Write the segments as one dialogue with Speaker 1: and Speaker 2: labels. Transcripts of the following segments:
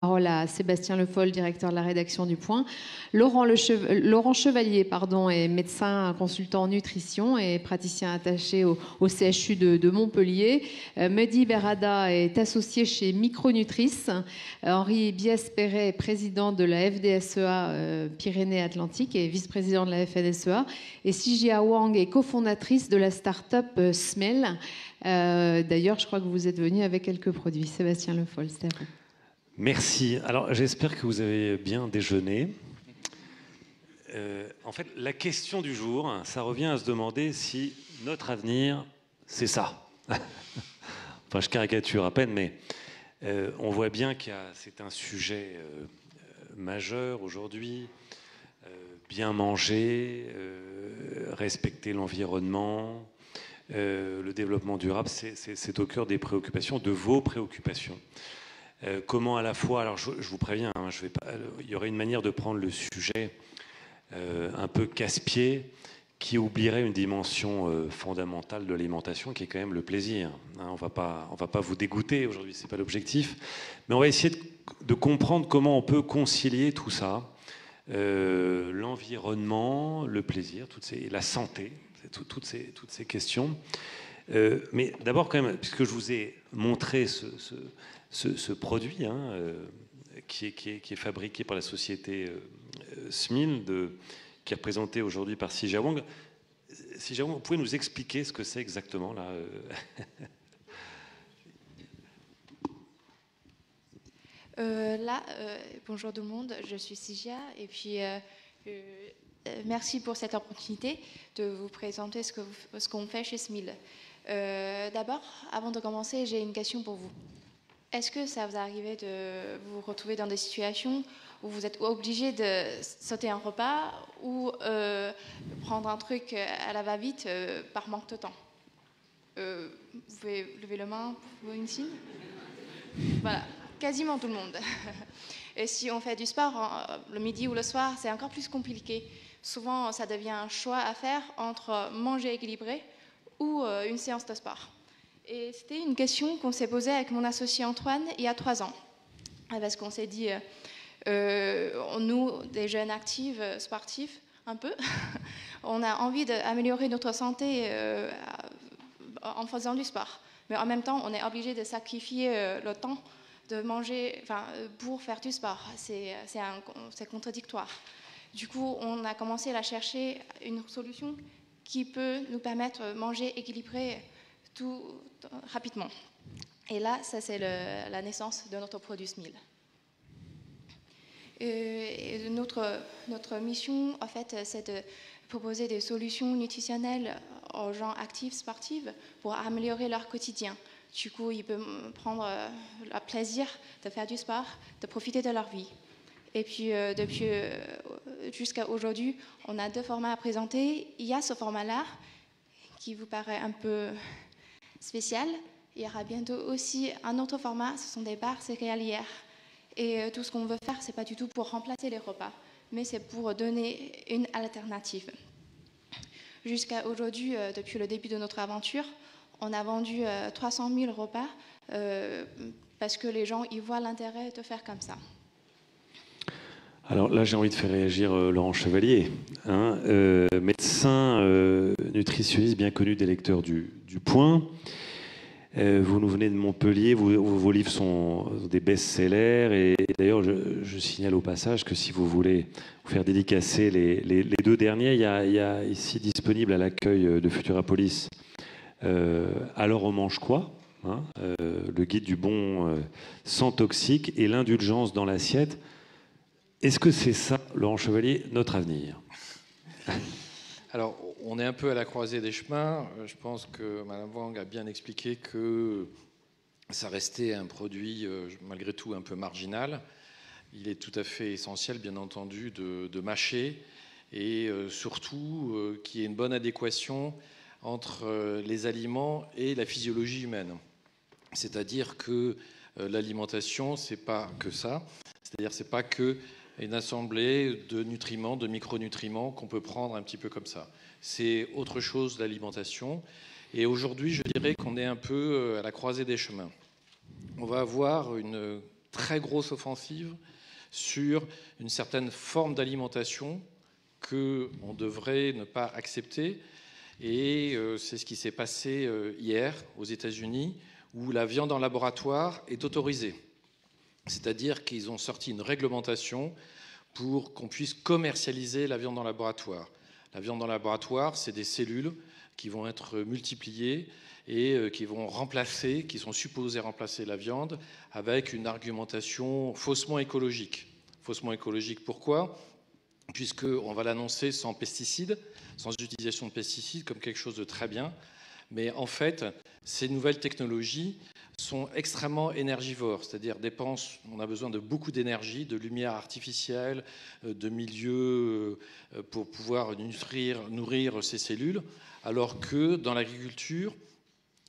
Speaker 1: Parole à Sébastien Le Foll, directeur de la rédaction du Point. Laurent Chevalier est médecin consultant en nutrition et praticien attaché au CHU de Montpellier. Mehdi Berrada est associé chez Micronutris. Henri Bies-Perret est président de la FDSEA Pyrénées-Atlantiques et vice-président de la FNSEA. Et Sijia Wang est cofondatrice de la start-up Smell. D'ailleurs, je crois que vous êtes venu avec quelques produits. Sébastien Le Foll, c'est à vous.
Speaker 2: Merci. Alors, j'espère que vous avez bien déjeuné. En fait, la question du jour, ça revient à se demander si notre avenir, c'est ça. Enfin, je caricature à peine, mais on voit bien que c'est un sujet majeur aujourd'hui. Bien manger, respecter l'environnement, le développement durable, c'est au cœur des préoccupations, de vos préoccupations. Comment à la fois, alors je vous préviens, hein, il y aurait une manière de prendre le sujet un peu casse-pied qui oublierait une dimension fondamentale de l'alimentation qui est quand même le plaisir. Hein, on va pas vous dégoûter aujourd'hui, c'est pas l'objectif, mais on va essayer de comprendre comment on peut concilier tout ça, l'environnement, le plaisir, la santé, toutes ces questions. Mais d'abord quand même, puisque je vous ai montré ce produit hein, qui est fabriqué par la société Smil, qui est représenté aujourd'hui par Sijia Wang. Sijia Wang, vous pouvez nous expliquer ce que c'est exactement là
Speaker 3: Bonjour tout le monde, je suis Sijia et puis merci pour cette opportunité de vous présenter ce qu'on fait chez Smil. D'abord, avant de commencer, j'ai une question pour vous. Est-ce que ça vous arrive de vous retrouver dans des situations où vous êtes obligé de sauter un repas ou prendre un truc à la va-vite par manque de temps? Vous pouvez lever la main pour une signe? Voilà, quasiment tout le monde. Et si on fait du sport le midi ou le soir, c'est encore plus compliqué. Souvent, ça devient un choix à faire entre manger équilibré ou une séance de sport. Et c'était une question qu'on s'est posée avec mon associé Antoine il y a 3 ans. Parce qu'on s'est dit, nous, des jeunes actifs, sportifs, un peu, on a envie d'améliorer notre santé en faisant du sport. Mais en même temps, on est obligé de sacrifier le temps de manger pour faire du sport. C'est contradictoire. Du coup, on a commencé à chercher une solution qui peut nous permettre de manger équilibré tout rapidement. Et là, ça c'est la naissance de notre produit Smil. Et notre mission, en fait, c'est de proposer des solutions nutritionnelles aux gens actifs, sportifs, pour améliorer leur quotidien. Du coup, ils peuvent prendre le plaisir de faire du sport, de profiter de leur vie. Et puis, depuis jusqu'à aujourd'hui, on a 2 formats à présenter. Il y a ce format-là, qui vous paraît un peu spécial. Il y aura bientôt aussi un autre format, ce sont des barres céréalières. Et tout ce qu'on veut faire, c'est pas du tout pour remplacer les repas, mais c'est pour donner une alternative. Jusqu'à aujourd'hui, depuis le début de notre aventure, on a vendu 300 000 repas parce que les gens y voient l'intérêt de faire comme ça.
Speaker 2: Alors là, j'ai envie de faire réagir Laurent Chevalier, hein, médecin nutritionniste bien connu des lecteurs du Point. Vous nous venez de Montpellier, vos livres sont des best-sellers. Et d'ailleurs, je signale au passage que si vous voulez vous faire dédicacer les 2 derniers, il y a ici disponible à l'accueil de Futurapolis Alors on mange quoi hein, le guide du bon sans toxique et l'indulgence dans l'assiette. Est-ce que c'est ça, Laurent Chevalier, notre avenir?
Speaker 4: Alors, on est un peu à la croisée des chemins. Je pense que Mme Wang a bien expliqué que ça restait un produit, malgré tout, un peu marginal. Il est tout à fait essentiel, bien entendu, de mâcher et surtout qu'il y ait une bonne adéquation entre les aliments et la physiologie humaine. C'est-à-dire que l'alimentation, c'est pas que ça. C'est-à-dire c'est pas que une assemblée de nutriments, de micronutriments qu'on peut prendre un petit peu comme ça. C'est autre chose l'alimentation. Et aujourd'hui, je dirais qu'on est un peu à la croisée des chemins. On va avoir une très grosse offensive sur une certaine forme d'alimentation qu'on devrait ne pas accepter. Et c'est ce qui s'est passé hier aux États-Unis, où la viande en laboratoire est autorisée. C'est-à-dire qu'ils ont sorti une réglementation pour qu'on puisse commercialiser la viande en laboratoire. La viande en laboratoire, c'est des cellules qui vont être multipliées et qui sont supposées remplacer la viande avec une argumentation faussement écologique. Faussement écologique, pourquoi ? Puisqu'on va l'annoncer sans pesticides, sans utilisation de pesticides, comme quelque chose de très bien. Mais en fait, ces nouvelles technologies sont extrêmement énergivores, c'est-à-dire on a besoin de beaucoup d'énergie, de lumière artificielle, de milieux pour pouvoir nourrir ces cellules, alors que dans l'agriculture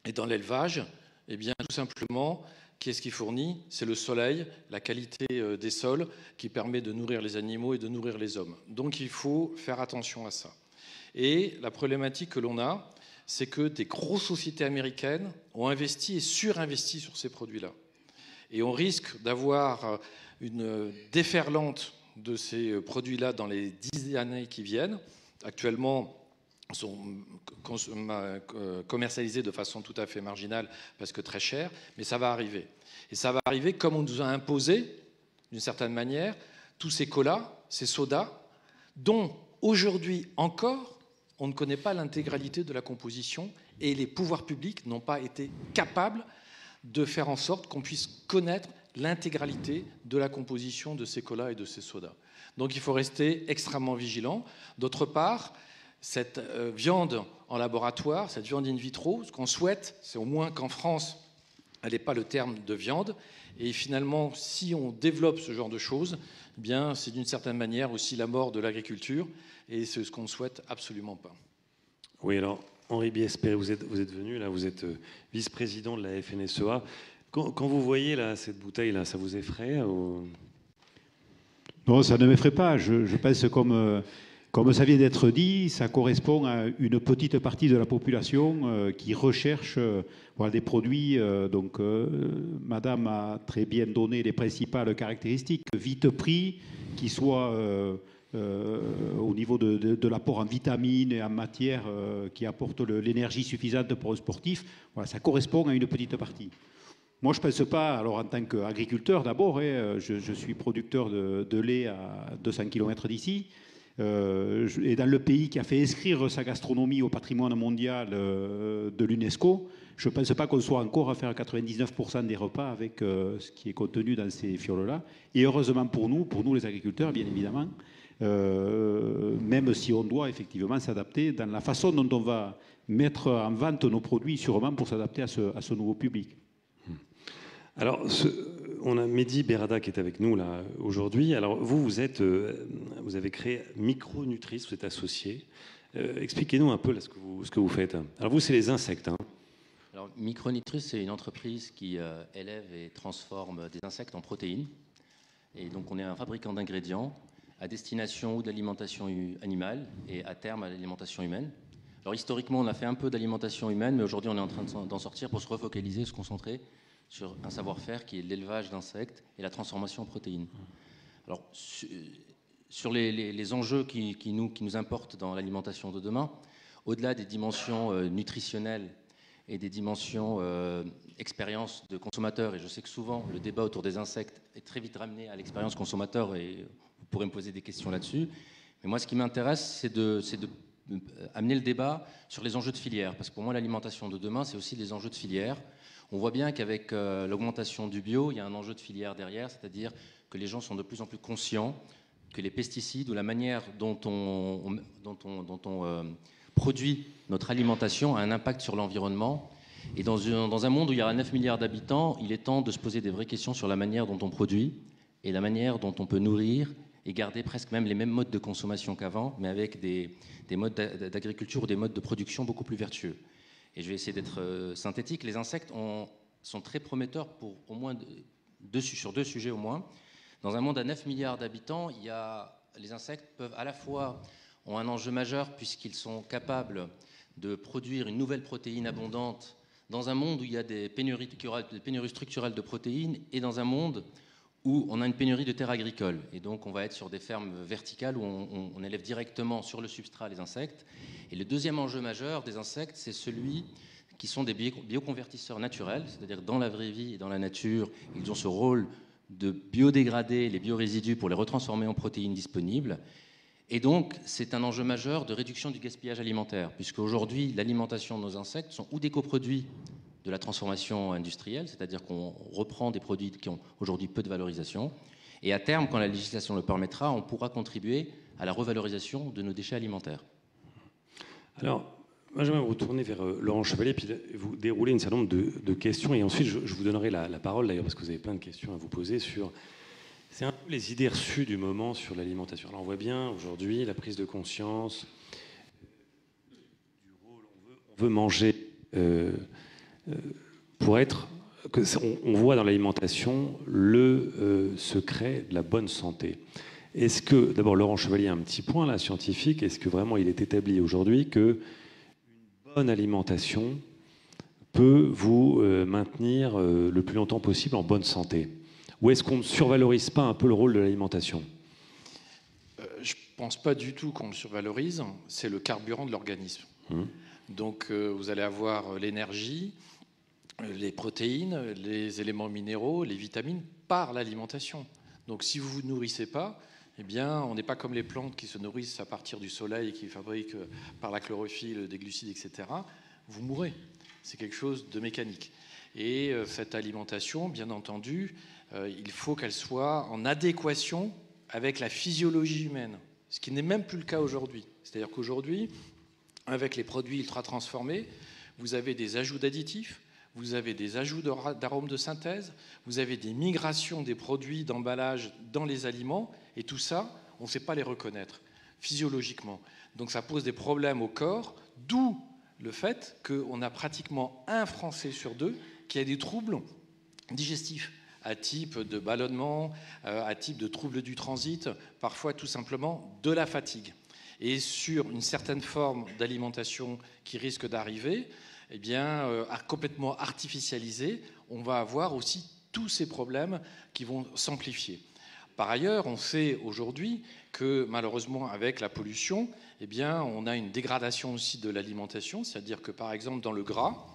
Speaker 4: et dans l'élevage, eh bien, tout simplement, qu'est-ce qui fournit ? C'est le soleil, la qualité des sols qui permet de nourrir les animaux et de nourrir les hommes. Donc il faut faire attention à ça. Et la problématique que l'on a, c'est que des grosses sociétés américaines ont investi et surinvesti sur ces produits-là. Et on risque d'avoir une déferlante de ces produits-là dans les 10 années qui viennent. Actuellement, sont commercialisés de façon tout à fait marginale parce que très cher, mais ça va arriver. Et ça va arriver comme on nous a imposé, d'une certaine manière, tous ces colas, ces sodas, dont aujourd'hui encore, on ne connaît pas l'intégralité de la composition et les pouvoirs publics n'ont pas été capables de faire en sorte qu'on puisse connaître l'intégralité de la composition de ces colas et de ces sodas. Donc il faut rester extrêmement vigilant. D'autre part, cette viande en laboratoire, cette viande in vitro, ce qu'on souhaite, c'est au moins qu'en France, elle n'ait pas le terme de viande. Et finalement, si on développe ce genre de choses, eh bien, c'est d'une certaine manière aussi la mort de l'agriculture. Et c'est ce qu'on ne souhaite absolument pas.
Speaker 2: Oui, alors, Henri Biespéré, vous êtes venu, là, vous êtes vice-président de la FNSEA. Quand vous voyez là, cette bouteille, là, ça vous effraie ou...
Speaker 5: Non, ça ne m'effraie pas. Je pense comme ça vient d'être dit, ça correspond à une petite partie de la population qui recherche des produits. Madame a très bien donné les principales caractéristiques. Vite pris, qui soient au niveau de l'apport en vitamines et en matières qui apportent l'énergie suffisante pour un sportif. Voilà, ça correspond à une petite partie. Moi, je ne pense pas, alors en tant qu'agriculteur d'abord, je suis producteur de lait à 200 km d'ici. Et dans le pays qui a fait inscrire sa gastronomie au patrimoine mondial de l'UNESCO, je ne pense pas qu'on soit encore à faire 99% des repas avec ce qui est contenu dans ces fioles-là. Et heureusement pour nous les agriculteurs, bien évidemment, même si on doit effectivement s'adapter dans la façon dont on va mettre en vente nos produits, sûrement pour s'adapter à ce nouveau public.
Speaker 2: Alors, on a Mehdi Berada qui est avec nous là aujourd'hui. Alors, vous avez créé Micronutris, vous êtes associé. Expliquez-nous un peu là, ce que vous faites. Alors, vous, c'est les insectes. Hein.
Speaker 6: Alors, Micronutris, c'est une entreprise qui élève et transforme des insectes en protéines. Et donc, on est un fabricant d'ingrédients à destination ou d'alimentation animale et à terme à l'alimentation humaine. Alors, historiquement, on a fait un peu d'alimentation humaine, mais aujourd'hui, on est en train d'en sortir pour se refocaliser, se concentrer sur un savoir-faire qui est l'élevage d'insectes et la transformation en protéines. Alors, sur les enjeux qui nous importent dans l'alimentation de demain, au-delà des dimensions nutritionnelles et des dimensions expérience de consommateur, et je sais que souvent le débat autour des insectes est très vite ramené à l'expérience consommateur, et vous pourrez me poser des questions là-dessus, mais moi ce qui m'intéresse, c'est de amener le débat sur les enjeux de filière, parce que pour moi l'alimentation de demain, c'est aussi les enjeux de filière. On voit bien qu'avec l'augmentation du bio, il y a un enjeu de filière derrière, c'est-à-dire que les gens sont de plus en plus conscients que les pesticides ou la manière dont on produit notre alimentation a un impact sur l'environnement. Et dans un monde où il y aura 9 milliards d'habitants, il est temps de se poser des vraies questions sur la manière dont on produit et la manière dont on peut nourrir et garder presque même les mêmes modes de consommation qu'avant, mais avec des modes d'agriculture ou des modes de production beaucoup plus vertueux. Et je vais essayer d'être synthétique. Les insectes sont très prometteurs pour au moins sur deux sujets au moins. Dans un monde à 9 milliards d'habitants, les insectes peuvent à la fois ont un enjeu majeur puisqu'ils sont capables de produire une nouvelle protéine abondante dans un monde où il y a qui aura des pénuries structurelles de protéines et dans un monde où on a une pénurie de terres agricoles. Et donc, on va être sur des fermes verticales où on élève directement sur le substrat les insectes. Et le deuxième enjeu majeur des insectes, c'est celui qui sont des bioconvertisseurs naturels, c'est-à-dire dans la vraie vie et dans la nature, ils ont ce rôle de biodégrader les biorésidus pour les retransformer en protéines disponibles. Et donc, c'est un enjeu majeur de réduction du gaspillage alimentaire, puisque aujourd'hui, l'alimentation de nos insectes sont ou des coproduits de la transformation industrielle, c'est-à-dire qu'on reprend des produits qui ont aujourd'hui peu de valorisation, et à terme, quand la législation le permettra, on pourra contribuer à la revalorisation de nos déchets alimentaires.
Speaker 2: Alors, moi, j'aimerais vous retourner vers Laurent Chevalier, puis vous dérouler un certain nombre de questions, et ensuite, je vous donnerai la parole, d'ailleurs, parce que vous avez plein de questions à vous poser sur... C'est un peu les idées reçues du moment sur l'alimentation. Alors, on voit bien, aujourd'hui, la prise de conscience du rôle, on veut manger pour être... On voit dans l'alimentation le secret de la bonne santé. Est-ce que, d'abord, Laurent Chevalier a un petit point, là, scientifique, est-ce que vraiment il est établi aujourd'hui que bonne alimentation peut vous maintenir le plus longtemps possible en bonne santé? Ou est-ce qu'on ne survalorise pas un peu le rôle de l'alimentation?
Speaker 4: Je ne pense pas du tout qu'on le survalorise. C'est le carburant de l'organisme. Donc vous allez avoir l'énergie, les protéines, les éléments minéraux, les vitamines par l'alimentation. Donc si vous ne vous nourrissez pas, eh bien, on n'est pas comme les plantes qui se nourrissent à partir du soleil et qui fabriquent par la chlorophylle des glucides, etc. Vous mourrez. C'est quelque chose de mécanique. Et cette alimentation, bien entendu, il faut qu'elle soit en adéquation avec la physiologie humaine, ce qui n'est même plus le cas aujourd'hui. C'est-à-dire qu'aujourd'hui, avec les produits ultra transformés, vous avez des ajouts d'additifs, vous avez des ajouts d'arômes de synthèse, vous avez des migrations des produits d'emballage dans les aliments, et tout ça, on ne sait pas les reconnaître physiologiquement. Donc ça pose des problèmes au corps, d'où le fait qu'on a pratiquement un Français sur deux qui a des troubles digestifs, à type de ballonnement, à type de troubles du transit, parfois tout simplement de la fatigue. Et sur une certaine forme d'alimentation qui risque d'arriver, eh bien, complètement artificialisée, on va avoir aussi tous ces problèmes qui vont s'amplifier. Par ailleurs, on sait aujourd'hui que malheureusement, avec la pollution, eh bien, on a une dégradation aussi de l'alimentation, c'est-à-dire que par exemple dans le gras,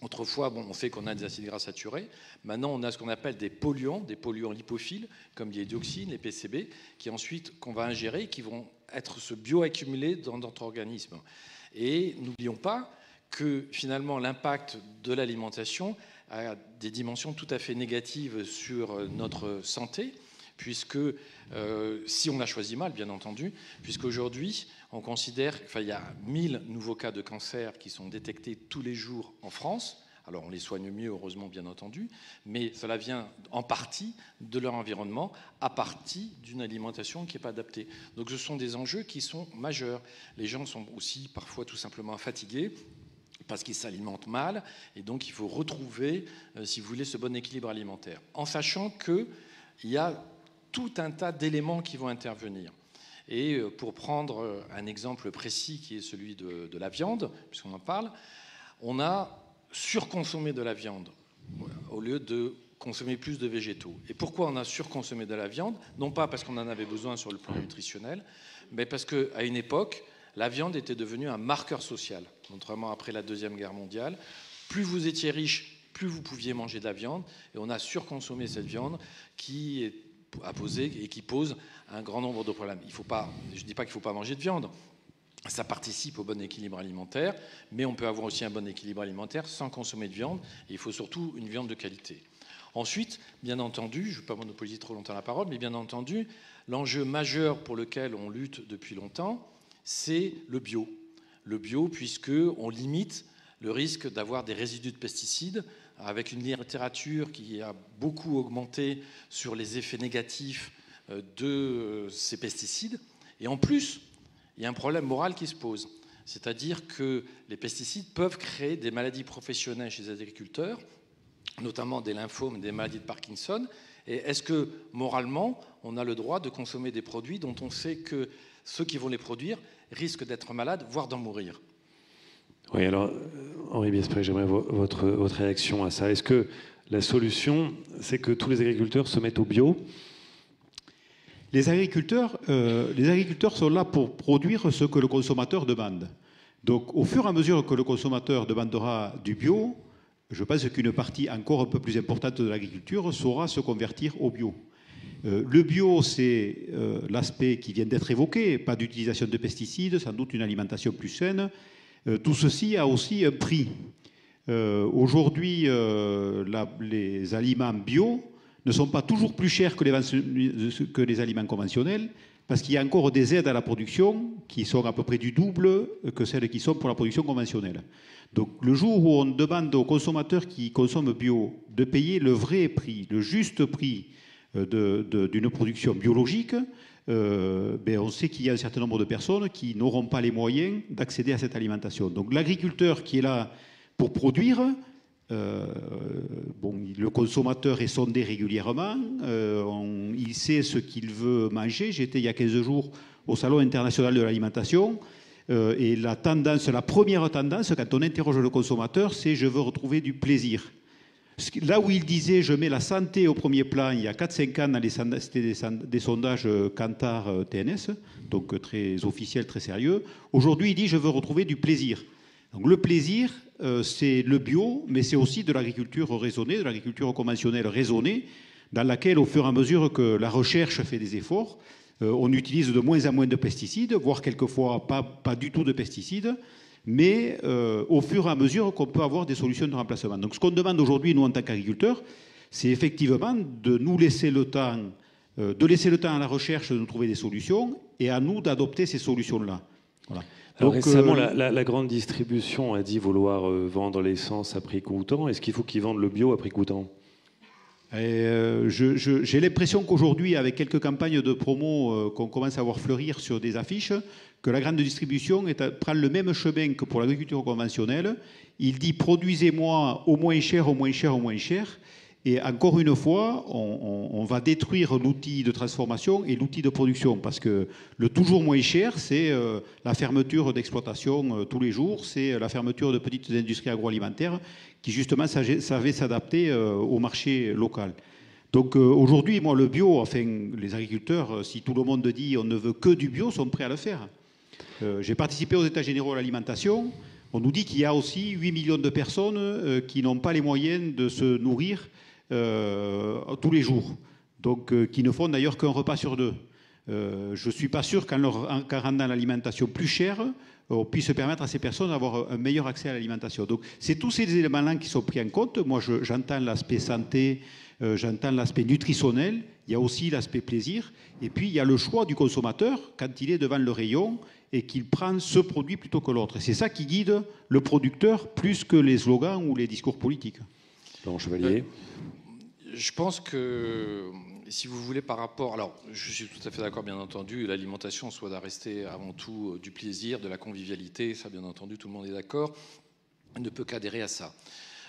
Speaker 4: autrefois, on sait qu'on a des acides gras saturés. Maintenant, on a ce qu'on appelle des polluants lipophiles, comme les dioxines, les PCB, qui ensuite qu'on va ingérer, qui vont être se bioaccumuler dans notre organisme. Et n'oublions pas que finalement, l'impact de l'alimentation a des dimensions tout à fait négatives sur notre santé, puisque si on a choisi mal, bien entendu, puisqu'aujourd'hui, on considère qu'il y a 1000 nouveaux cas de cancer qui sont détectés tous les jours en France. Alors, on les soigne mieux, heureusement, bien entendu, mais cela vient en partie de leur environnement, à partir d'une alimentation qui n'est pas adaptée. Donc, ce sont des enjeux qui sont majeurs. Les gens sont aussi parfois tout simplement fatigués parce qu'ils s'alimentent mal, et donc il faut retrouver, si vous voulez, ce bon équilibre alimentaire, en sachant qu'il y a tout un tas d'éléments qui vont intervenir. Et pour prendre un exemple précis qui est celui de la viande, puisqu'on en parle, on a surconsommé de la viande au lieu de consommer plus de végétaux. Et pourquoi on a surconsommé de la viande? Non pas parce qu'on en avait besoin sur le plan nutritionnel, mais parce qu'à une époque, la viande était devenue un marqueur social, notamment après la Deuxième Guerre mondiale. Plus vous étiez riche, plus vous pouviez manger de la viande, et on a surconsommé cette viande qui pose un grand nombre de problèmes. Je ne dis pas qu'il ne faut pas manger de viande, ça participe au bon équilibre alimentaire, mais on peut avoir aussi un bon équilibre alimentaire sans consommer de viande, et il faut surtout une viande de qualité. Ensuite, bien entendu, je ne vais pas monopoliser trop longtemps la parole, mais bien entendu, l'enjeu majeur pour lequel on lutte depuis longtemps, c'est le bio. Le bio, puisqu'on limite le risque d'avoir des résidus de pesticides, avec une littérature qui a beaucoup augmenté sur les effets négatifs de ces pesticides. Et en plus, il y a un problème moral qui se pose. C'est-à-dire que les pesticides peuvent créer des maladies professionnelles chez les agriculteurs, notamment des lymphomes, des maladies de Parkinson. Et est-ce que, moralement, on a le droit de consommer des produits dont on sait que ceux qui vont les produire risquent d'être malades, voire d'en mourir?
Speaker 2: Oui, alors, Henri Biespré, j'aimerais votre réaction à ça. Est-ce que la solution, c'est que tous les agriculteurs se mettent au bio.
Speaker 5: Les agriculteurs sont là pour produire ce que le consommateur demande. Donc, au fur et à mesure que le consommateur demandera du bio, je pense qu'une partie encore un peu plus importante de l'agriculture saura se convertir au bio. Le bio, c'est l'aspect qui vient d'être évoqué, pas d'utilisation de pesticides, sans doute une alimentation plus saine. Tout ceci a aussi un prix. Aujourd'hui, les aliments bio ne sont pas toujours plus chers que les aliments conventionnels, parce qu'il y a encore des aides à la production qui sont à peu près du double que celles qui sont pour la production conventionnelle. Donc le jour où on demande aux consommateurs qui consomment bio de payer le vrai prix, le juste prix d'une production biologique, on sait qu'il y a un certain nombre de personnes qui n'auront pas les moyens d'accéder à cette alimentation. Donc l'agriculteur qui est là pour produire, le consommateur est sondé régulièrement, il sait ce qu'il veut manger. J'étais il y a 15 jours au Salon international de l'alimentation, et la première tendance, quand on interroge le consommateur, c'est « je veux retrouver du plaisir ». Là où il disait « je mets la santé au premier plan » il y a 4-5 ans, c'était des sondages Kantar TNS, donc très officiels, très sérieux. Aujourd'hui, il dit « je veux retrouver du plaisir ». Donc le plaisir, c'est le bio, mais c'est aussi de l'agriculture raisonnée, de l'agriculture conventionnelle raisonnée, dans laquelle, au fur et à mesure que la recherche fait des efforts, on utilise de moins en moins de pesticides, voire quelquefois pas du tout de pesticides, mais au fur et à mesure qu'on peut avoir des solutions de remplacement. Donc ce qu'on demande aujourd'hui, nous, en tant qu'agriculteurs, c'est effectivement de nous laisser le temps, à la recherche de nous trouver des solutions, et à nous d'adopter ces solutions-là. Voilà.
Speaker 2: Alors récemment, la grande distribution a dit vouloir vendre l'essence à prix coûtant. Est-ce qu'il faut qu'ils vendent le bio à prix coûtant ?
Speaker 5: J'ai l'impression qu'aujourd'hui, avec quelques campagnes de promo qu'on commence à voir fleurir sur des affiches, que la grande distribution prend le même chemin que pour l'agriculture conventionnelle. Il dit « produisez-moi au moins cher, au moins cher, au moins cher ». Et encore une fois, on va détruire l'outil de transformation et l'outil de production, parce que le toujours moins cher, c'est la fermeture d'exploitation tous les jours, c'est la fermeture de petites industries agroalimentaires qui justement savaient s'adapter au marché local. Donc aujourd'hui, moi, le bio, les agriculteurs, si tout le monde dit on ne veut que du bio, sont prêts à le faire. J'ai participé aux États généraux à l'alimentation. On nous dit qu'il y a aussi 8 millions de personnes qui n'ont pas les moyens de se nourrir tous les jours, donc qui ne font d'ailleurs qu'un repas sur 2. Je ne suis pas sûr qu'en rendant l'alimentation plus chère, on puisse permettre à ces personnes d'avoir un meilleur accès à l'alimentation. Donc c'est tous ces éléments-là qui sont pris en compte. Moi, j'entends l'aspect santé, j'entends l'aspect nutritionnel, il y a aussi l'aspect plaisir, et puis il y a le choix du consommateur quand il est devant le rayon et qu'il prend ce produit plutôt que l'autre. C'est ça qui guide le producteur plus que les slogans ou les discours politiques.
Speaker 2: Laurent Chevalier.
Speaker 4: Je pense que, si vous voulez, par rapport... Alors, je suis tout à fait d'accord, bien entendu, l'alimentation doit rester avant tout du plaisir, de la convivialité, ça, bien entendu, tout le monde est d'accord. On ne peut qu'adhérer à ça.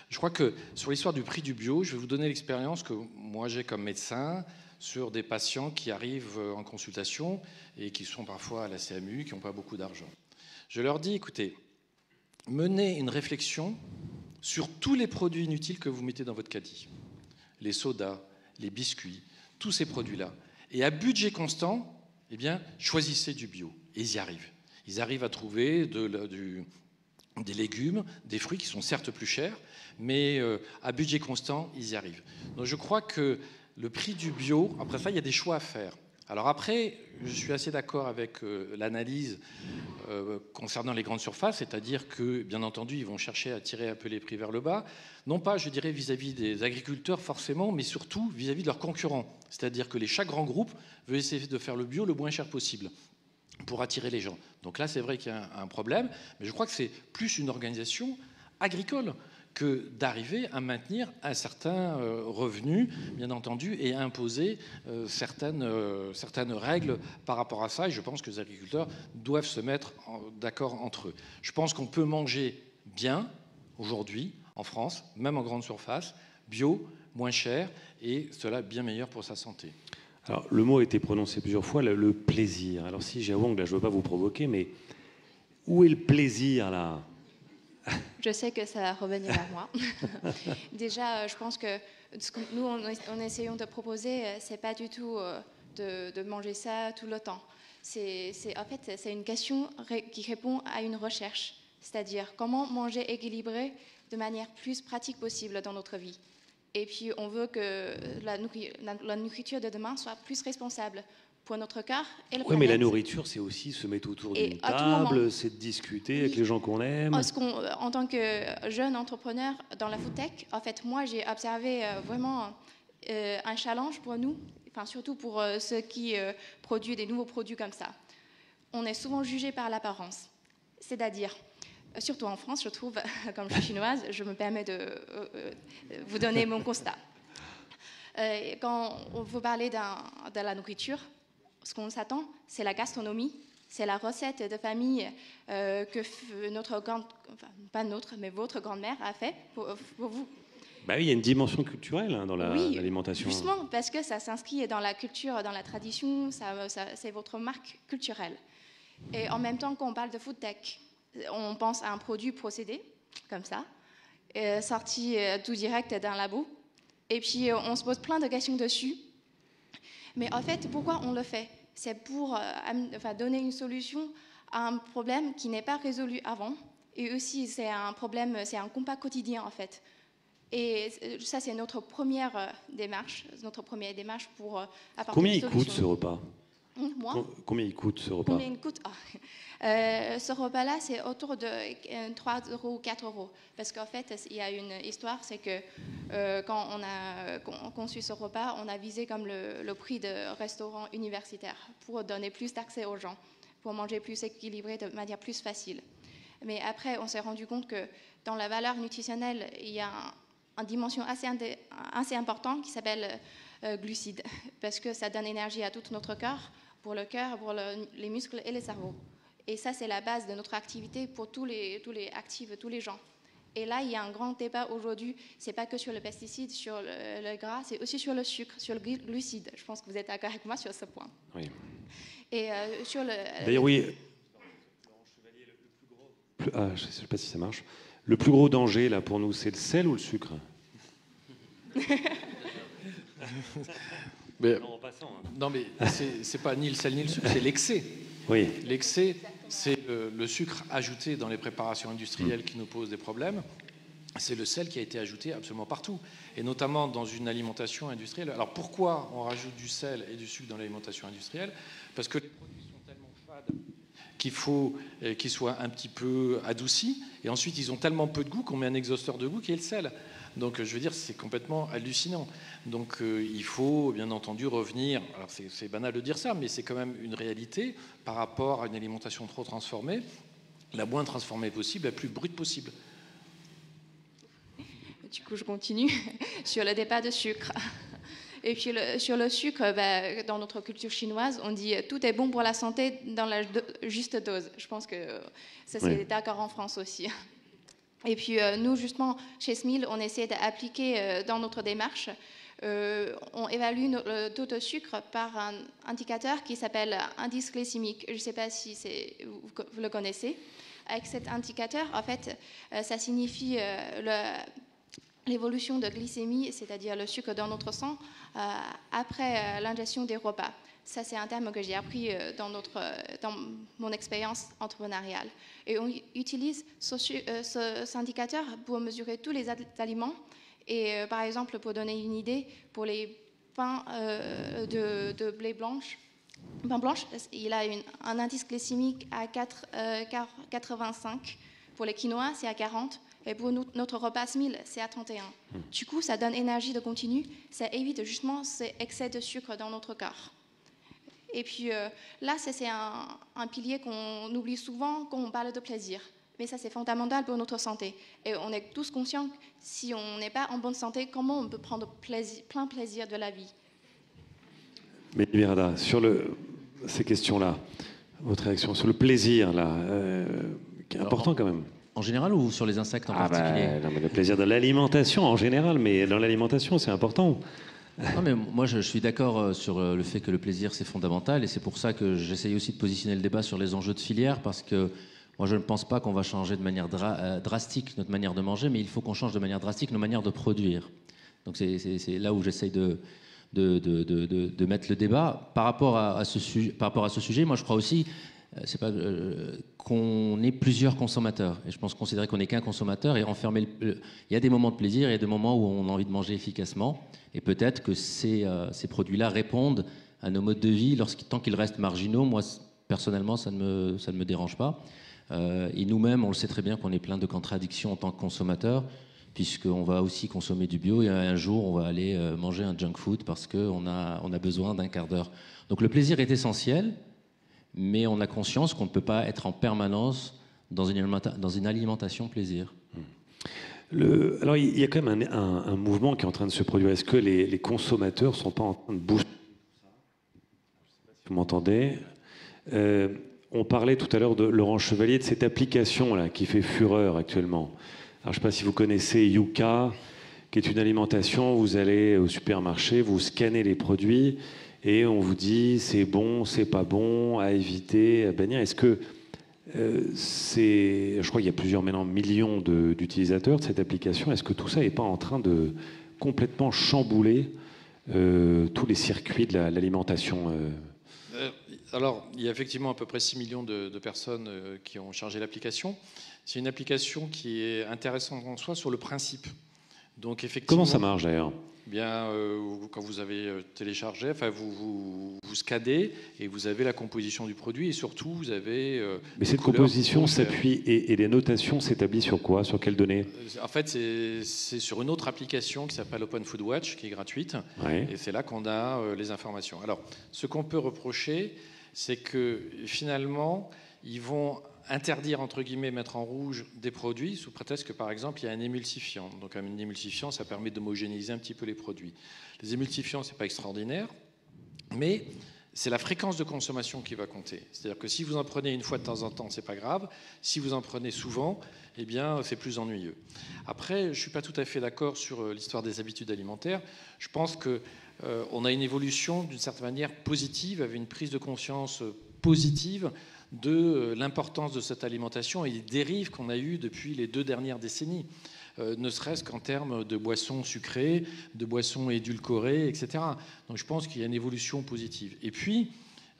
Speaker 4: Je crois que, sur l'histoire du prix du bio, je vais vous donner l'expérience que moi j'ai comme médecin sur des patients qui arrivent en consultation et qui sont parfois à la CMU, qui n'ont pas beaucoup d'argent. Je leur dis, écoutez, menez une réflexion sur tous les produits inutiles que vous mettez dans votre caddie. Les sodas, les biscuits, tous ces produits-là. Et à budget constant, eh bien, choisissez du bio. Et ils y arrivent. Ils arrivent à trouver des légumes, des fruits qui sont certes plus chers, mais à budget constant, ils y arrivent. Donc je crois que le prix du bio, après ça, il y a des choix à faire. Alors après, je suis assez d'accord avec l'analyse concernant les grandes surfaces, c'est-à-dire que, bien entendu, ils vont chercher à tirer un peu les prix vers le bas, non pas, je dirais, vis-à-vis des agriculteurs forcément, mais surtout vis-à-vis de leurs concurrents. C'est-à-dire que chaque grand groupe veut essayer de faire le bio le moins cher possible pour attirer les gens. Donc là, c'est vrai qu'il y a un problème, mais je crois que c'est plus une organisation agricole que d'arriver à maintenir un certain revenu, bien entendu, et à imposer certaines règles par rapport à ça. Et je pense que les agriculteurs doivent se mettre d'accord entre eux. Je pense qu'on peut manger bien, aujourd'hui, en France, même en grande surface, bio, moins cher, et cela bien meilleur pour sa santé.
Speaker 2: Alors, le mot a été prononcé plusieurs fois, le plaisir. Alors si Jia Wang, là, je ne veux pas vous provoquer, mais où est le plaisir, là ?
Speaker 3: Je sais que ça va revenir à moi. Déjà, je pense que ce que nous, on essayons de proposer, c'est pas du tout de manger ça tout le temps. En fait, c'est une question qui répond à une recherche, c'est-à-dire comment manger équilibré de manière plus pratique possible dans notre vie. Et puis, on veut que la nourriture de demain soit plus responsable pour notre corps et le
Speaker 2: Oui,
Speaker 3: planète.
Speaker 2: mais la nourriture, c'est aussi se mettre autour d'une table, c'est de discuter avec les gens qu'on aime.
Speaker 3: En tant que jeune entrepreneur dans la food tech, en fait, moi, j'ai observé vraiment un challenge pour nous, enfin, surtout pour ceux qui produisent des nouveaux produits comme ça. On est souvent jugé par l'apparence, c'est-à-dire, surtout en France, je trouve, comme je suis chinoise, je me permets de vous donner mon constat. Quand on veut parler de la nourriture, ce qu'on s'attend, c'est la gastronomie, c'est la recette de famille que notre pas notre, mais votre grand-mère a fait pour vous.
Speaker 2: Bah oui, il y a une dimension culturelle dans l'alimentation.
Speaker 3: Oui, justement, parce que ça s'inscrit dans la culture, dans la tradition, c'est votre marque culturelle. Et en même temps, quand on parle de food tech, on pense à un produit procédé, comme ça, sorti tout direct d'un labo, et puis on se pose plein de questions dessus. Mais en fait, pourquoi on le fait? C'est pour donner une solution à un problème qui n'est pas résolu avant. Et aussi, c'est un problème, c'est un combat quotidien, en fait. Et ça, c'est notre première démarche pour apporter
Speaker 2: Combien
Speaker 3: une
Speaker 2: il
Speaker 3: solution.
Speaker 2: coûte ce repas?
Speaker 3: Moi?
Speaker 2: Combien il coûte ce repas?
Speaker 3: Combien il coûte? Ce repas-là, c'est autour de 3 €, 4 €. Parce qu'en fait, il y a une histoire, c'est que quand on a conçu ce repas, on a visé comme le prix de restaurant universitaire pour donner plus d'accès aux gens, pour manger plus équilibré de manière plus facile. Mais après, on s'est rendu compte que dans la valeur nutritionnelle, il y a une dimension assez importante qui s'appelle glucides, parce que ça donne énergie à tout notre corps, pour les muscles et le cerveau. Et ça, c'est la base de notre activité pour tous les actifs, tous les gens. Et là, il y a un grand débat aujourd'hui. C'est pas que sur le pesticide, sur le gras, c'est aussi sur le sucre, sur le glucide. Je pense que vous êtes d'accord avec moi sur ce point.
Speaker 2: Oui.
Speaker 3: Et sur le.
Speaker 2: D'ailleurs, oui. Je ne sais pas si ça marche. Le plus gros danger là pour nous, c'est le sel ou le sucre?
Speaker 4: Mais,
Speaker 2: non, en passant, hein.
Speaker 4: Non, mais c'est pas ni le sel ni le sucre, c'est l'excès.
Speaker 2: Oui.
Speaker 4: L'excès, c'est le sucre ajouté dans les préparations industrielles qui nous pose des problèmes. C'est le sel qui a été ajouté absolument partout, et notamment dans une alimentation industrielle. Alors pourquoi on rajoute du sel et du sucre dans l'alimentation industrielle? Parce que les produits sont tellement fades qu'il faut qu'ils soient un petit peu adoucis, et ensuite ils ont tellement peu de goût qu'on met un exhausteur de goût qui est le sel. Donc je veux dire, c'est complètement hallucinant. Donc il faut bien entendu revenir, alors c'est banal de dire ça, mais c'est quand même une réalité par rapport à une alimentation trop transformée, la moins transformée possible, la plus brute possible.
Speaker 3: Du coup, je continue sur le débat de sucre. Et puis sur le sucre, dans notre culture chinoise, on dit tout est bon pour la santé dans la juste dose. Je pense que ça, c'est d'accord en France aussi. Et puis nous, justement, chez Smil, on essaie d'appliquer dans notre démarche, on évalue le taux de sucre par un indicateur qui s'appelle indice glycémique. Je ne sais pas si vous le connaissez. Avec cet indicateur, en fait, ça signifie l'évolution de glycémie, c'est-à-dire le sucre dans notre sang, après l'ingestion des repas. Ça, c'est un terme que j'ai appris dans mon expérience entrepreneuriale. Et on utilise cet indicateur pour mesurer tous les aliments. Et par exemple, pour donner une idée, pour les pains de blé blanche, il a un indice glycémique à 85. Pour les quinoa, c'est à 40. Et pour notre repas Smil, c'est à 31. Du coup, ça donne énergie de continu. Ça évite justement ces excès de sucre dans notre corps. Et puis là, c'est un pilier qu'on oublie souvent quand on parle de plaisir. Mais ça, c'est fondamental pour notre santé. Et on est tous conscients que si on n'est pas en bonne santé, comment on peut prendre plein plaisir de la vie?
Speaker 2: Mais Mirada, sur ces questions-là, votre réaction sur le plaisir, là, qui est important quand même.
Speaker 6: En général ou sur les insectes en particulier?
Speaker 2: Non, mais le plaisir de l'alimentation en général, mais dans l'alimentation, c'est important.
Speaker 6: Non, mais moi, je suis d'accord sur le fait que le plaisir, c'est fondamental. Et c'est pour ça que j'essaye aussi de positionner le débat sur les enjeux de filière, parce que Moi, je ne pense pas qu'on va changer de manière drastique notre manière de manger, mais il faut qu'on change de manière drastique nos manières de produire. Donc c'est là où j'essaye de mettre le débat. Par rapport à ce sujet, moi je crois aussi qu'on est plusieurs consommateurs. Et je pense considérer qu'on n'est qu'un consommateur et enfermer il y a des moments de plaisir, il y a des moments où on a envie de manger efficacement. Et peut-être que ces produits-là répondent à nos modes de vie tant qu'ils restent marginaux. Moi, personnellement, ça ne me dérange pas. Et nous-mêmes, on le sait très bien qu'on est plein de contradictions en tant que consommateurs, puisqu'on va aussi consommer du bio et un jour, on va aller manger un junk food parce qu'on a besoin d'un quart d'heure. Donc le plaisir est essentiel, mais on a conscience qu'on ne peut pas être en permanence dans une alimentation plaisir.
Speaker 2: Alors il y a quand même un mouvement qui est en train de se produire. Est-ce que les consommateurs ne sont pas en train de bouger? Vous m'entendez? On parlait tout à l'heure de Laurent Chevalier, de cette application là qui fait fureur actuellement. Alors, je ne sais pas si vous connaissez Yuka, qui est une alimentation. Vous allez au supermarché, vous scannez les produits et on vous dit c'est bon, c'est pas bon, à éviter, à bannir. Est-ce que je crois qu'il y a plusieurs maintenant millions d'utilisateurs de cette application. Est-ce que tout ça n'est pas en train de complètement chambouler tous les circuits de l'alimentation
Speaker 4: Alors, il y a effectivement à peu près 6 millions de personnes qui ont chargé l'application. C'est une application qui est intéressante en soi sur le principe. Donc, effectivement,
Speaker 2: comment ça marche d'ailleurs?
Speaker 4: Bien, quand vous avez téléchargé, enfin, vous scannez et vous avez la composition du produit et surtout vous avez.
Speaker 2: Mais cette composition s'appuie et les notations s'établissent sur quoi? Sur quelles données?
Speaker 4: En fait, c'est sur une autre application qui s'appelle Open Food Watch, qui est gratuite.
Speaker 2: Ouais.
Speaker 4: Et c'est là qu'on a les informations. Alors, ce qu'on peut reprocher, c'est que finalement, ils vont interdire, entre guillemets, mettre en rouge des produits sous prétexte que, par exemple, il y a un émulsifiant. Donc, un émulsifiant, ça permet d'homogénéiser un petit peu les produits. Les émulsifiants, c'est pas extraordinaire, mais c'est la fréquence de consommation qui va compter. C'est-à-dire que si vous en prenez une fois de temps en temps, c'est pas grave. Si vous en prenez souvent, eh bien, c'est plus ennuyeux. Après, je suis pas tout à fait d'accord sur l'histoire des habitudes alimentaires. Je pense que on a une évolution, d'une certaine manière, positive, avec une prise de conscience positive de l'importance de cette alimentation et des dérives qu'on a eues depuis les 2 dernières décennies, ne serait-ce qu'en termes de boissons sucrées, de boissons édulcorées, etc. Donc je pense qu'il y a une évolution positive. Et puis,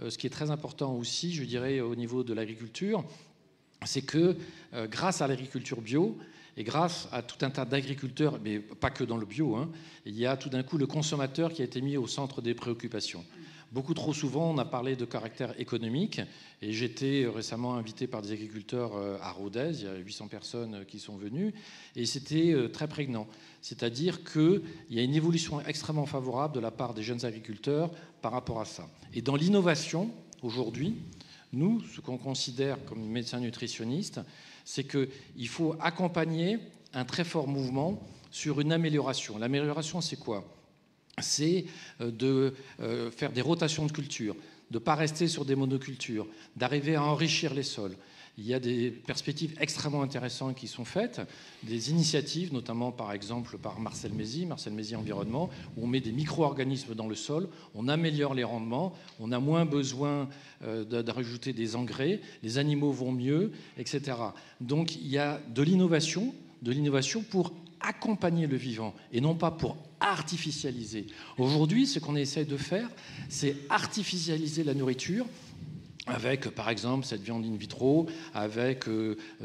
Speaker 4: ce qui est très important aussi, je dirais, au niveau de l'agriculture, c'est que grâce à l'agriculture bio, et grâce à tout un tas d'agriculteurs, mais pas que dans le bio, il y a tout d'un coup le consommateur qui a été mis au centre des préoccupations. Beaucoup trop souvent, on a parlé de caractère économique, et j'étais récemment invité par des agriculteurs à Rodez, il y a 800 personnes qui sont venues, et c'était très prégnant. C'est-à-dire qu'il y a une évolution extrêmement favorable de la part des jeunes agriculteurs par rapport à ça. Et dans l'innovation, aujourd'hui, nous, ce qu'on considère comme médecins nutritionnistes, c'est qu'il faut accompagner un très fort mouvement sur une amélioration. L'amélioration, c'est quoi? C'est de faire des rotations de cultures, de ne pas rester sur des monocultures, d'arriver à enrichir les sols. Il y a des perspectives extrêmement intéressantes qui sont faites, des initiatives, notamment par exemple par Marcel Mézy Environnement, où on met des micro-organismes dans le sol, on améliore les rendements, on a moins besoin de rajouter des engrais, les animaux vont mieux, etc. Donc il y a de l'innovation pour accompagner le vivant et non pas pour artificialiser. Aujourd'hui, ce qu'on essaie de faire, c'est artificialiser la nourriture avec, par exemple, cette viande in vitro, avec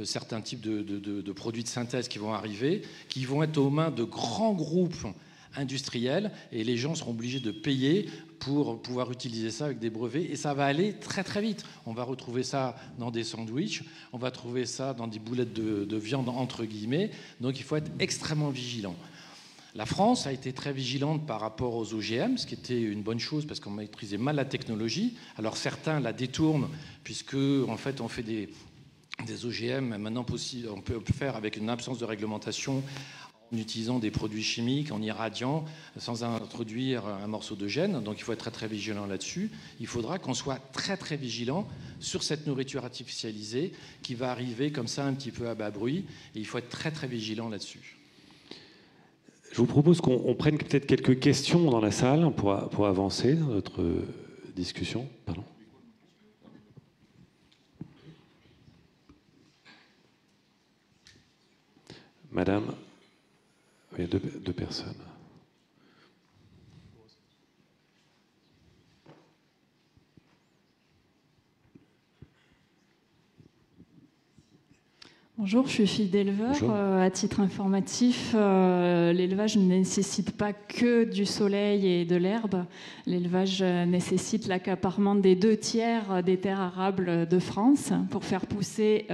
Speaker 4: certains types de produits de synthèse qui vont arriver, qui vont être aux mains de grands groupes industriels, et les gens seront obligés de payer pour pouvoir utiliser ça avec des brevets, et ça va aller très très vite. On va retrouver ça dans des sandwichs, on va trouver ça dans des boulettes de viande entre guillemets, donc il faut être extrêmement vigilant. La France a été très vigilante par rapport aux OGM, ce qui était une bonne chose parce qu'on maîtrisait mal la technologie. Alors certains la détournent puisque en fait on fait des OGM maintenant possible, on peut faire avec une absence de réglementation en utilisant des produits chimiques, en irradiant, sans introduire un morceau de gène. Donc il faut être très très vigilant là-dessus. Il faudra qu'on soit très très vigilant sur cette nourriture artificialisée qui va arriver comme ça un petit peu à bas bruit. Et il faut être très très vigilant là-dessus.
Speaker 2: Je vous propose qu'on prenne peut-être quelques questions dans la salle pour avancer dans notre discussion. Pardon. Madame, il y a deux personnes.
Speaker 7: Bonjour, je suis fille d'éleveur. À titre informatif, l'élevage ne nécessite pas que du soleil et de l'herbe. L'élevage nécessite l'accaparement des 2/3 des terres arables de France pour faire pousser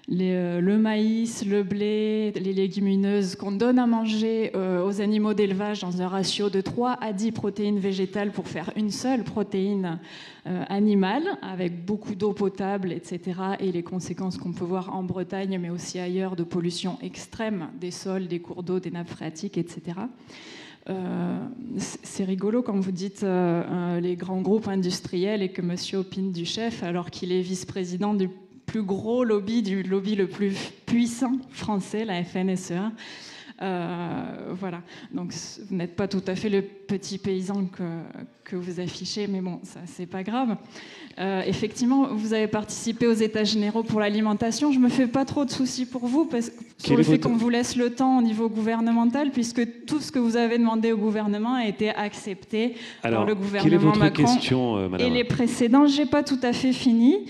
Speaker 7: le maïs, le blé, les légumineuses qu'on donne à manger aux animaux d'élevage dans un ratio de 3 à 10 protéines végétales pour faire une seule protéine animale, avec beaucoup d'eau potable, etc. et les conséquences qu'on peut voir en Bretagne, mais aussi ailleurs, de pollution extrême des sols, des cours d'eau, des nappes phréatiques, etc. C'est rigolo quand vous dites les grands groupes industriels et que monsieur opine du chef alors qu'il est vice-président du plus gros lobby, du lobby le plus puissant français, la FNSEA. Voilà. Donc vous n'êtes pas tout à fait le petit paysan que vous affichez, mais bon, ça c'est pas grave. Effectivement, vous avez participé aux États généraux pour l'alimentation. Je me fais pas trop de soucis pour vous sur le fait qu'on vous laisse le temps au niveau gouvernemental, puisque tout ce que vous avez demandé au gouvernement a été accepté par le gouvernement Macron
Speaker 2: question,
Speaker 7: et les précédents. J'ai pas tout à fait fini.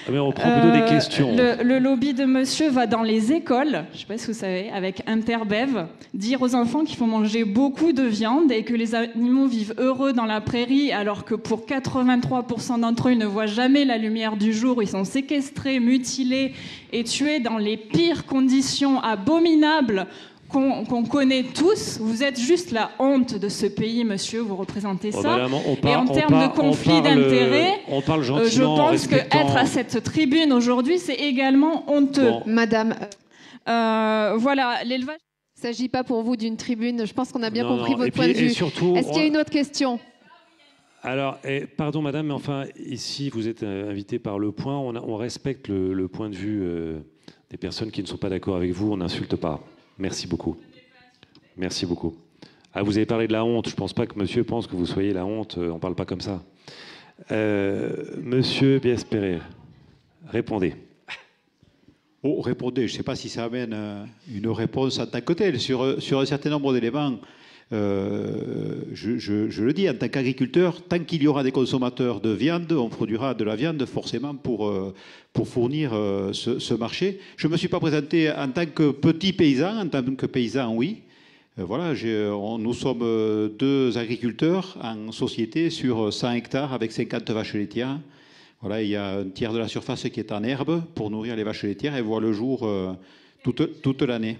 Speaker 2: Mais on prend plutôt des questions.
Speaker 7: Le lobby de monsieur va dans les écoles, je sais pas si vous savez, avec Interbev, dire aux enfants qu'il faut manger beaucoup de viande et que les animaux vivent heureux dans la prairie, alors que pour 83% d'entre eux, ils ne voient jamais la lumière du jour. Ils sont séquestrés, mutilés et tués dans les pires conditions abominables qu'on connaît tous. Vous êtes juste la honte de ce pays, monsieur, vous représentez ça. Et en termes de conflit d'intérêts, je pense qu'être à cette tribune aujourd'hui, c'est également honteux.
Speaker 1: Bon. Madame...
Speaker 7: voilà, l'élevage...
Speaker 1: Il ne s'agit pas pour vous d'une tribune. Je pense qu'on a bien compris votre point de vue. Est-ce qu'il y a une autre question ?
Speaker 2: Alors, pardon madame, mais enfin, ici, vous êtes invité par Le Point. On respecte le point de vue des personnes qui ne sont pas d'accord avec vous. On n'insulte pas. Merci beaucoup. Merci beaucoup. Ah, vous avez parlé de la honte. Je ne pense pas que monsieur pense que vous soyez la honte. On ne parle pas comme ça. Monsieur Biespéré, répondez.
Speaker 5: Oh, répondez. Je ne sais pas si ça amène une réponse en tant que telle. Sur un certain nombre d'éléments, je le dis, en tant qu'agriculteur, tant qu'il y aura des consommateurs de viande, on produira de la viande forcément pour fournir ce marché. Je ne me suis pas présenté en tant que petit paysan, en tant que paysan, oui. Voilà, nous sommes 2 agriculteurs en société sur 100 hectares avec 50 vaches laitières. Voilà, il y a un tiers de la surface qui est en herbe pour nourrir les vaches laitières et voit le jour toute l'année.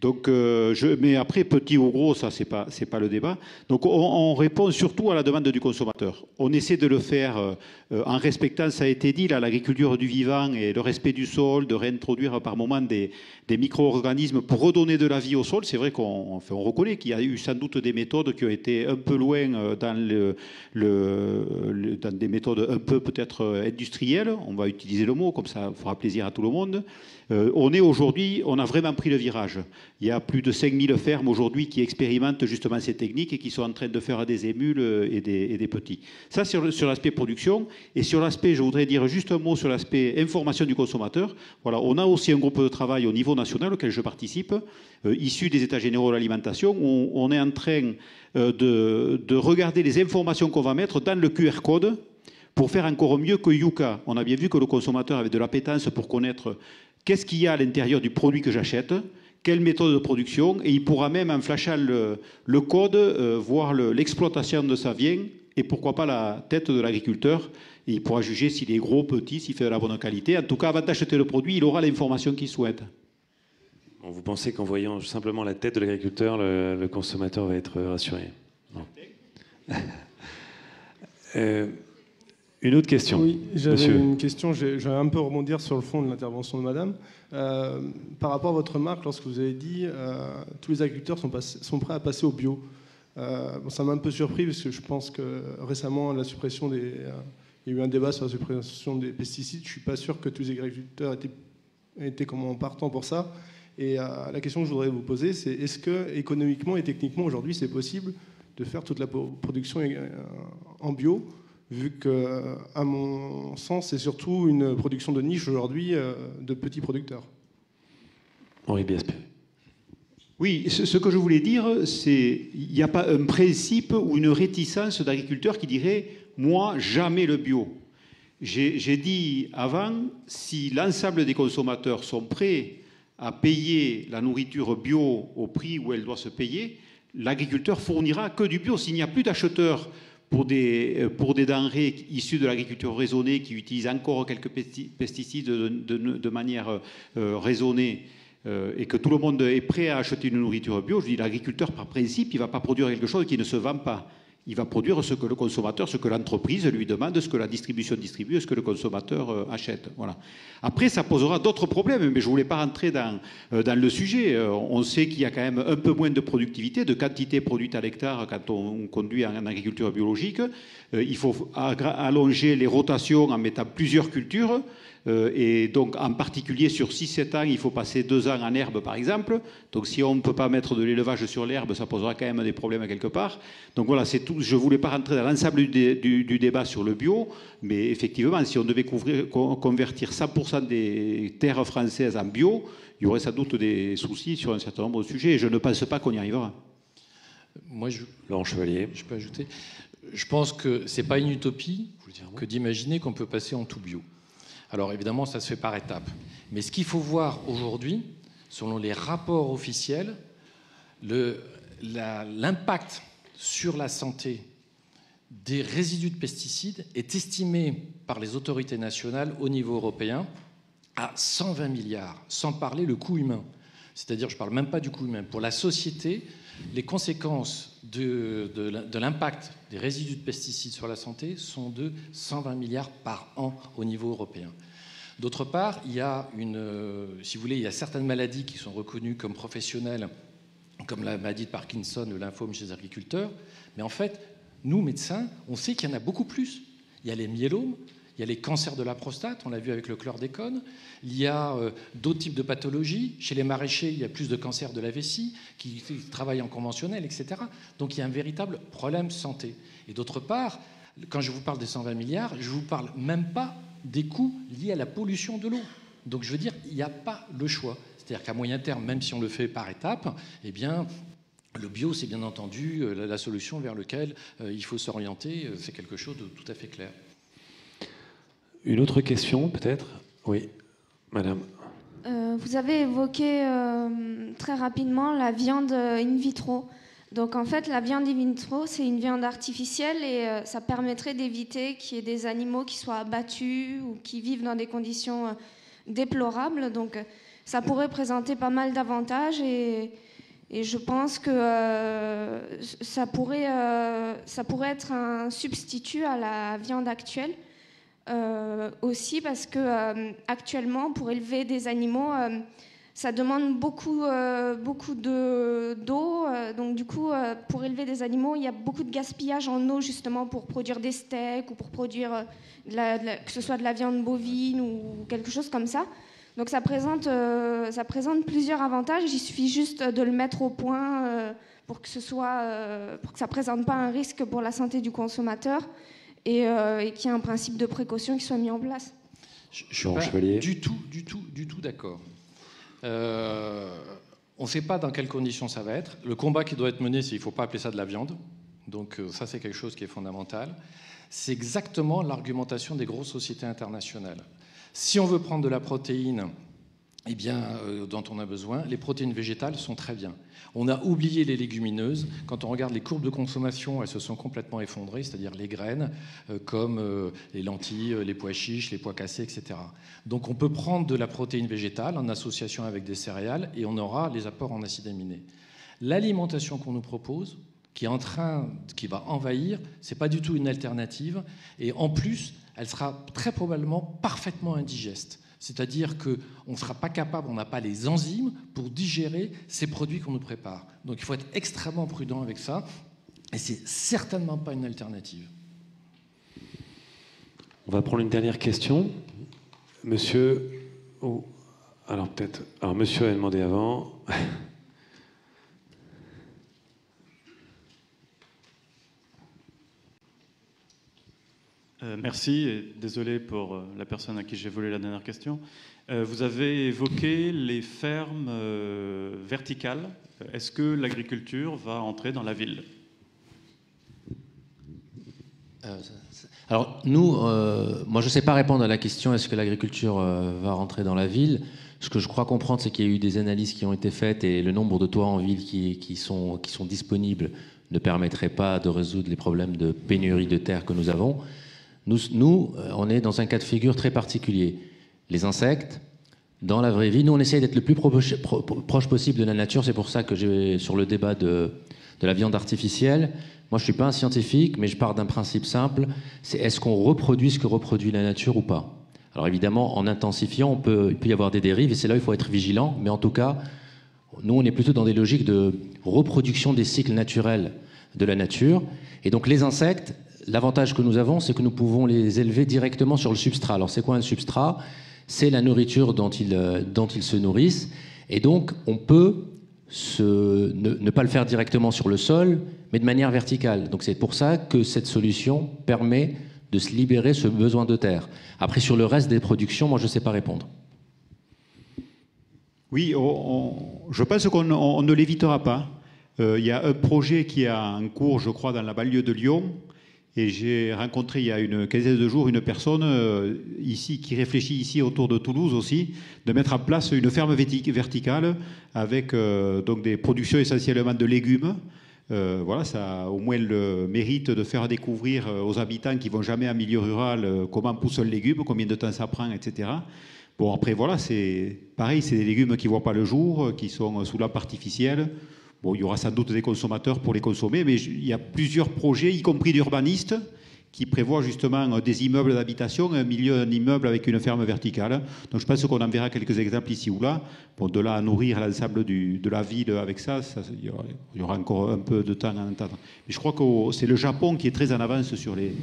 Speaker 5: Donc, mais après, petit ou gros, ça, c'est pas le débat. Donc, on répond surtout à la demande du consommateur. On essaie de le faire en respectant, ça a été dit, l'agriculture du vivant et le respect du sol, de réintroduire par moment des micro-organismes pour redonner de la vie au sol. C'est vrai qu'on reconnaît qu'il y a eu sans doute des méthodes qui ont été un peu loin dans des méthodes un peu peut-être industrielles. On va utiliser le mot, comme ça fera plaisir à tout le monde. On a vraiment pris le virage. Il y a plus de 5000 fermes aujourd'hui qui expérimentent justement ces techniques et qui sont en train de faire des émules et des petits. Ça, sur l'aspect production. Et sur l'aspect, je voudrais dire juste un mot sur l'aspect information du consommateur. Voilà, on a aussi un groupe de travail au niveau national auquel je participe, issu des États généraux de l'alimentation, où on est en train de regarder les informations qu'on va mettre dans le QR code pour faire encore mieux que Yuka. On a bien vu que le consommateur avait de l'appétence pour connaître qu'est-ce qu'il y a à l'intérieur du produit que j'achète, quelle méthode de production, et il pourra même, en flashant le code, voir l'exploitation de sa viande, et pourquoi pas la tête de l'agriculteur, et il pourra juger s'il est gros, petit, s'il fait de la bonne qualité. En tout cas, avant d'acheter le produit, il aura l'information qu'il souhaite.
Speaker 2: Bon, vous pensez qu'en voyant simplement la tête de l'agriculteur, le consommateur va être rassuré? Non. Une autre question.
Speaker 8: Oui, j'avais une question. Je vais un peu rebondir sur le fond de l'intervention de madame. Par rapport à votre remarque, lorsque vous avez dit tous les agriculteurs sont prêts à passer au bio. Ça m'a un peu surpris parce que je pense que récemment, il y a eu un débat sur la suppression des pesticides. Je ne suis pas sûr que tous les agriculteurs étaient partants pour ça. Et la question que je voudrais vous poser, c'est est-ce que économiquement et techniquement aujourd'hui, c'est possible de faire toute la production en bio, vu que, à mon sens, c'est surtout une production de niche aujourd'hui de petits producteurs.
Speaker 2: Henri Biespéré.
Speaker 5: Oui, ce que je voulais dire, c'est il n'y a pas un principe ou une réticence d'agriculteurs qui dirait « moi, jamais le bio ». J'ai dit avant, si l'ensemble des consommateurs sont prêts à payer la nourriture bio au prix où elle doit se payer, l'agriculteur fournira que du bio. S'il n'y a plus d'acheteurs pour des denrées issues de l'agriculture raisonnée qui utilisent encore quelques pesticides de manière raisonnée et que tout le monde est prêt à acheter une nourriture bio, je dis l'agriculteur par principe, il ne va pas produire quelque chose qui ne se vend pas. Il va produire ce que le consommateur, ce que l'entreprise lui demande, ce que la distribution distribue, ce que le consommateur achète. Voilà. Après, ça posera d'autres problèmes, mais je ne voulais pas rentrer dans le sujet. On sait qu'il y a quand même un peu moins de productivité, de quantité produite à l'hectare quand on conduit en agriculture biologique. Il faut allonger les rotations en mettant plusieurs cultures. Et donc, en particulier, sur 6-7 ans, il faut passer 2 ans en herbe, par exemple. Donc, si on ne peut pas mettre de l'élevage sur l'herbe, ça posera quand même des problèmes quelque part. Donc, voilà, c'est tout. Je ne voulais pas rentrer dans l'ensemble du débat sur le bio, mais effectivement, si on devait convertir 100% des terres françaises en bio, il y aurait sans doute des soucis sur un certain nombre de sujets. Et je ne pense pas qu'on y arrivera.
Speaker 4: Moi,
Speaker 2: Laurent Chevalier.
Speaker 4: Je peux ajouter. Je pense que ce n'est pas une utopie que d'imaginer qu'on peut passer en tout bio. Alors évidemment, ça se fait par étapes. Mais ce qu'il faut voir aujourd'hui, selon les rapports officiels, l'impact sur la santé des résidus de pesticides est estimé par les autorités nationales au niveau européen à 120 milliards, sans parler le coût humain. C'est-à-dire, je ne parle même pas du coût humain. Pour la société, les conséquences de l'impact des résidus de pesticides sur la santé sont de 120 milliards par an au niveau européen. D'autre part, il y a si vous voulez, il y a certaines maladies qui sont reconnues comme professionnelles, comme la maladie de Parkinson, le lymphome chez les agriculteurs. Mais en fait, nous, médecins, on sait qu'il y en a beaucoup plus. Il y a les myélomes, il y a les cancers de la prostate, on l'a vu avec le chlordécone. Il y a d'autres types de pathologies. Chez les maraîchers, il y a plus de cancers de la vessie qui travaillent en conventionnel, etc. Donc il y a un véritable problème santé. Et d'autre part, quand je vous parle des 120 milliards, je ne vous parle même pas des coûts liés à la pollution de l'eau. Donc je veux dire, il n'y a pas le choix. C'est-à-dire qu'à moyen terme, même si on le fait par étapes, eh bien, le bio, c'est bien entendu la solution vers laquelle il faut s'orienter. C'est quelque chose de tout à fait clair.
Speaker 2: Une autre question, peut-être? Oui, madame.
Speaker 9: Vous avez évoqué très rapidement la viande in vitro. Donc en fait, la viande in vitro, c'est une viande artificielle et ça permettrait d'éviter qu'il y ait des animaux qui soient abattus ou qui vivent dans des conditions déplorables. Donc ça pourrait présenter pas mal d'avantages et je pense que ça pourrait être un substitut à la viande actuelle. Aussi parce que actuellement, pour élever des animaux, ça demande beaucoup d'eau. Donc du coup, pour élever des animaux, il y a beaucoup de gaspillage en eau justement pour produire des steaks ou pour produire que ce soit de la viande bovine ou quelque chose comme ça. Donc ça présente plusieurs avantages. Il suffit juste de le mettre au point pour que ça présente pas un risque pour la santé du consommateur. Et qu'il y ait un principe de précaution qui soit mis en place.
Speaker 4: Je ne suis pas du tout d'accord. On ne sait pas dans quelles conditions ça va être. Le combat qui doit être mené, c'est qu'il ne faut pas appeler ça de la viande. Donc ça, c'est quelque chose qui est fondamental. C'est exactement l'argumentation des grosses sociétés internationales. Si on veut prendre de la protéine, eh bien, dont on a besoin, les protéines végétales sont très bien. On a oublié les légumineuses. Quand on regarde les courbes de consommation, elles se sont complètement effondrées, c'est-à-dire les graines, comme les lentilles, les pois chiches, les pois cassés, etc. Donc on peut prendre de la protéine végétale en association avec des céréales et on aura les apports en acides aminés. L'alimentation qu'on nous propose, qui va envahir, ce n'est pas du tout une alternative. Et en plus, elle sera très probablement parfaitement indigeste. C'est-à-dire qu'on ne sera pas capable, on n'a pas les enzymes pour digérer ces produits qu'on nous prépare. Donc il faut être extrêmement prudent avec ça, et c'est certainement pas une alternative.
Speaker 2: On va prendre une dernière question. Monsieur... Oh. Alors peut-être... Alors monsieur a demandé avant...
Speaker 10: Merci et désolé pour la personne à qui j'ai volé la dernière question. Vous avez évoqué les fermes verticales. Est-ce que l'agriculture va entrer dans la ville ?
Speaker 6: Alors nous, moi je ne sais pas répondre à la question est-ce que l'agriculture va rentrer dans la ville. Ce que je crois comprendre, c'est qu'il y a eu des analyses qui ont été faites et le nombre de toits en ville qui sont disponibles ne permettrait pas de résoudre les problèmes de pénurie de terre que nous avons. Nous, on est dans un cas de figure très particulier. Les insectes, dans la vraie vie, nous on essaye d'être le plus proche possible de la nature. C'est pour ça que j'ai sur le débat de la viande artificielle. Moi, je ne suis pas un scientifique, mais je pars d'un principe simple, c'est est-ce qu'on reproduit ce que reproduit la nature ou pas ? Alors évidemment, en intensifiant, il peut y avoir des dérives, et c'est là où il faut être vigilant, mais en tout cas, nous, on est plutôt dans des logiques de reproduction des cycles naturels de la nature. Et donc les insectes, l'avantage que nous avons, c'est que nous pouvons les élever directement sur le substrat. Alors c'est quoi un substrat ? C'est la nourriture dont ils se nourrissent, et donc on peut ne pas le faire directement sur le sol, mais de manière verticale. Donc c'est pour ça que cette solution permet de se libérer ce besoin de terre. Après, sur le reste des productions, moi, je ne sais pas répondre.
Speaker 5: Oui, je pense qu'on ne l'évitera pas. Il y a un projet qui est en cours, je crois, dans la banlieue de Lyon. Et j'ai rencontré il y a une quinzaine de jours une personne ici qui réfléchit ici autour de Toulouse aussi, de mettre en place une ferme verticale avec donc des productions essentiellement de légumes. Voilà, ça a au moins le mérite de faire découvrir aux habitants qui ne vont jamais en milieu rural comment pousse un légume, combien de temps ça prend, etc. Bon, après, voilà, c'est pareil, c'est des légumes qui ne voient pas le jour, qui sont sous lampe artificielle. Bon, il y aura sans doute des consommateurs pour les consommer, mais il y a plusieurs projets, y compris d'urbanistes, qui prévoient justement des immeubles d'habitation, un milieu d'un immeuble avec une ferme verticale. Donc je pense qu'on en verra quelques exemples ici ou là. Bon, de là à nourrir l'ensemble de la ville avec ça, il y aura encore un peu de temps à entendre. Mais je crois que c'est le Japon qui est très en avance sur les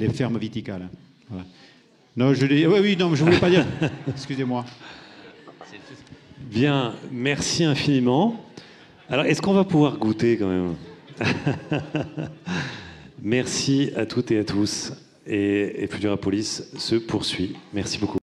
Speaker 5: fermes verticales. Voilà. Non, non, je voulais pas dire. Excusez-moi.
Speaker 2: Bien, merci infiniment. Alors, est-ce qu'on va pouvoir goûter quand même ? Merci à toutes et à tous. Et Futurapolis se poursuit. Merci beaucoup.